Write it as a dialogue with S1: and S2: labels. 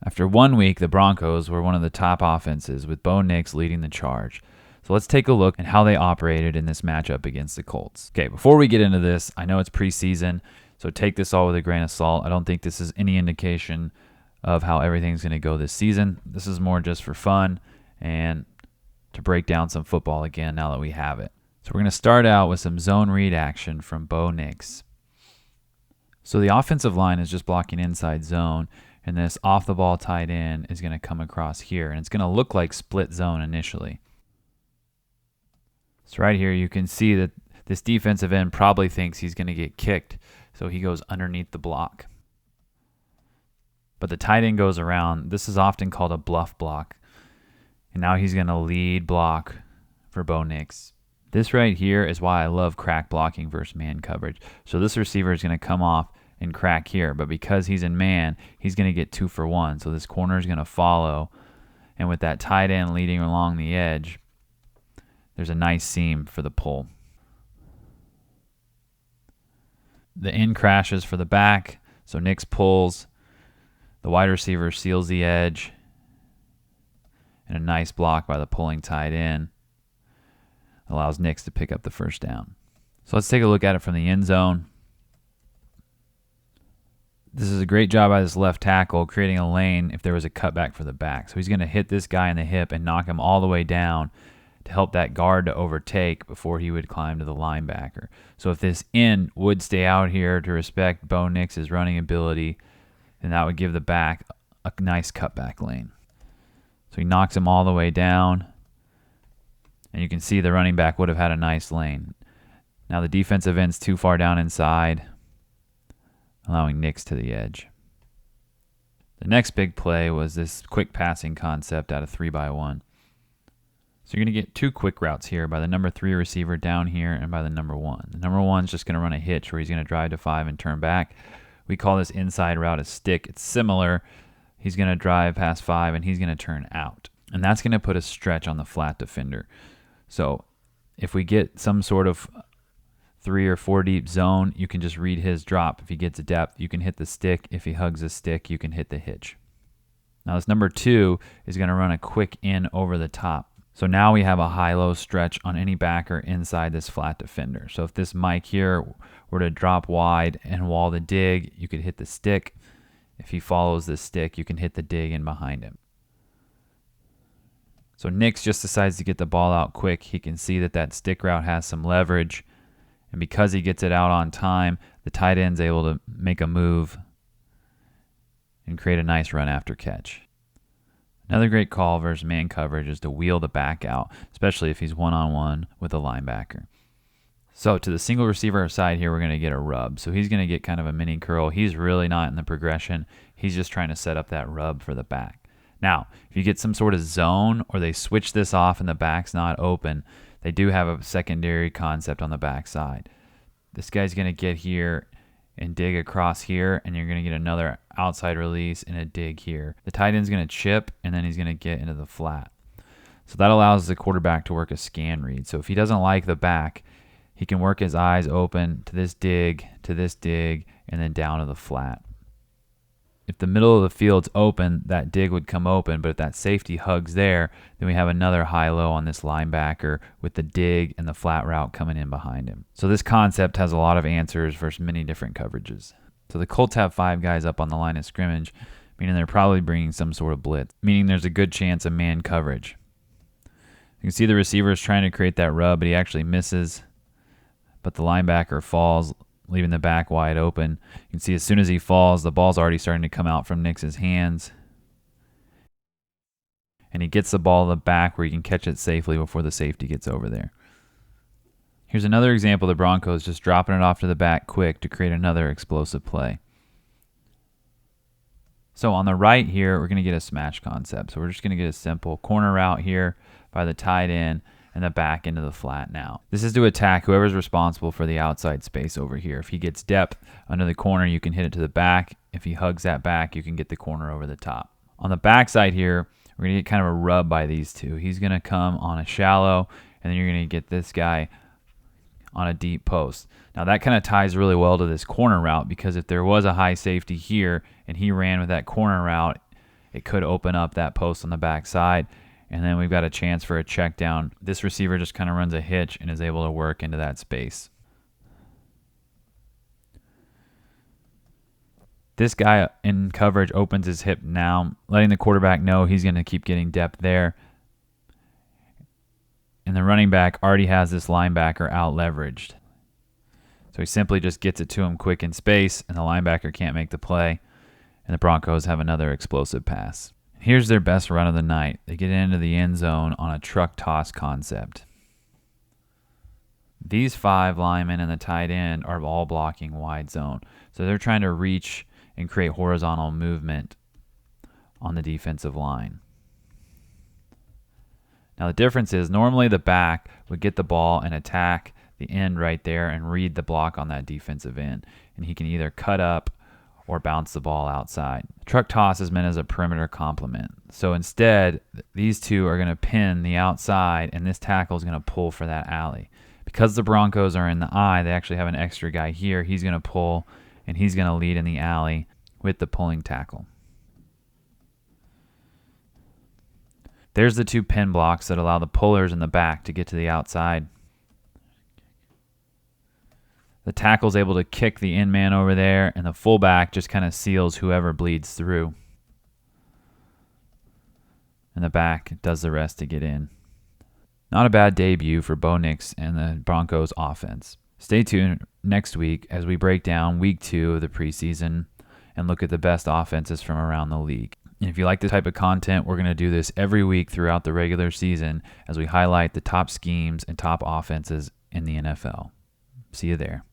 S1: After 1 week, the Broncos were one of the top offenses, with Bo Nix leading the charge. So let's take a look at how they operated in this matchup against the Colts. Okay, before we get into this, I know it's preseason, so take this all with a grain of salt. I don't think this is any indication of how everything's going to go this season. This is more just for fun and to break down some football again now that we have it. So we're going to start out with some zone read action from Bo Nix. So the offensive line is just blocking inside zone, and this off-the-ball tight end is going to come across here, and it's going to look like split zone initially. So right here you can see that this defensive end probably thinks he's going to get kicked, so he goes underneath the block. But the tight end goes around. This is often called a bluff block, and now he's going to lead block for Bo Nix. This right here is why I love crack blocking versus man coverage. So this receiver is going to come off and crack here, but because he's in man, he's going to get 2 for 1. So this corner is going to follow, and with that tight end leading along the edge, there's a nice seam for the pull. The end crashes for the back, so Nix pulls. The wide receiver seals the edge, and a nice block by the pulling tight end allows Nix to pick up the first down. So let's take a look at it from the end zone. This is a great job by this left tackle creating a lane if there was a cutback for the back. So he's going to hit this guy in the hip and knock him all the way down to help that guard to overtake before he would climb to the linebacker. So if this end would stay out here to respect Bo Nix's running ability, then that would give the back a nice cutback lane. So he knocks him all the way down, and you can see the running back would have had a nice lane. Now the defensive end's too far down inside, allowing Nix to the edge. The next big play was this quick passing concept out of 3x1. So you're going to get 2 quick routes here by the number 3 receiver down here and by the number 1. The number 1 is just going to run a hitch where he's going to drive to 5 and turn back. We call this inside route a stick. It's similar. He's going to drive past 5 and he's going to turn out. And that's going to put a stretch on the flat defender. So if we get some sort of 3 or 4 deep zone, you can just read his drop. If he gets a depth, you can hit the stick. If he hugs the stick, you can hit the hitch. Now this number 2 is going to run a quick in over the top. So now we have a high-low stretch on any backer inside this flat defender. So if this Mike here were to drop wide and wall the dig, you could hit the stick. If he follows the stick, you can hit the dig in behind him. So Nix just decides to get the ball out quick. He can see that that stick route has some leverage. And because he gets it out on time, the tight end's able to make a move and create a nice run after catch. Another great call versus man coverage is to wheel the back out, especially if he's one-on-one with a linebacker. So to the single receiver side here, we're going to get a rub. So he's going to get kind of a mini curl. He's really not in the progression. He's just trying to set up that rub for the back. Now, if you get some sort of zone or they switch this off and the back's not open, they do have a secondary concept on the back side. This guy's going to get here and dig across here, and you're going to get another outside release and a dig here. The tight end's going to chip, and then he's going to get into the flat. So that allows the quarterback to work a scan read. So if he doesn't like the back, he can work his eyes open to this dig, and then down to the flat. If the middle of the field's open, that dig would come open, but if that safety hugs there, then we have another high-low on this linebacker with the dig and the flat route coming in behind him. So this concept has a lot of answers versus many different coverages. So the Colts have 5 guys up on the line of scrimmage, meaning they're probably bringing some sort of blitz, meaning there's a good chance of man coverage. You can see the receiver is trying to create that rub, but he actually misses, but the linebacker falls, leaving the back wide open. You can see as soon as he falls, the ball's already starting to come out from Nix's hands. And he gets the ball in the back where he can catch it safely before the safety gets over there. Here's another example of the Broncos just dropping it off to the back quick to create another explosive play. So on the right here, we're going to get a smash concept. So we're just going to get a simple corner route here by the tight end and the back into the flat now. This is to attack whoever's responsible for the outside space over here. If he gets depth under the corner, you can hit it to the back. If he hugs that back, you can get the corner over the top. On the backside here, we're going to get kind of a rub by these two. He's going to come on a shallow, and then you're going to get this guy on a deep post. Now that kind of ties really well to this corner route, because if there was a high safety here and he ran with that corner route, it could open up that post on the backside. And then we've got a chance for a check down. This receiver just kind of runs a hitch and is able to work into that space. This guy in coverage opens his hip now, letting the quarterback know he's going to keep getting depth there. And the running back already has this linebacker out leveraged. So he simply just gets it to him quick in space, and the linebacker can't make the play. And the Broncos have another explosive pass. Here's their best run of the night. They get into the end zone on a truck toss concept. These 5 linemen and the tight end are all blocking wide zone. So they're trying to reach and create horizontal movement on the defensive line. Now the difference is normally the back would get the ball and attack the end right there and read the block on that defensive end. And he can either cut up or bounce the ball outside. Truck toss is meant as a perimeter complement. So instead, these two are going to pin the outside, and this tackle is going to pull for that alley. Because the Broncos are in the eye, they actually have an extra guy here. He's going to pull, and he's going to lead in the alley with the pulling tackle. There's the 2 pin blocks that allow the pullers in the back to get to the outside. The tackle's able to kick the end man over there, and the fullback just kind of seals whoever bleeds through. And the back does the rest to get in. Not a bad debut for Bo Nix and the Broncos offense. Stay tuned next week as we break down week 2 of the preseason and look at the best offenses from around the league. And if you like this type of content, we're going to do this every week throughout the regular season as we highlight the top schemes and top offenses in the NFL. See you there.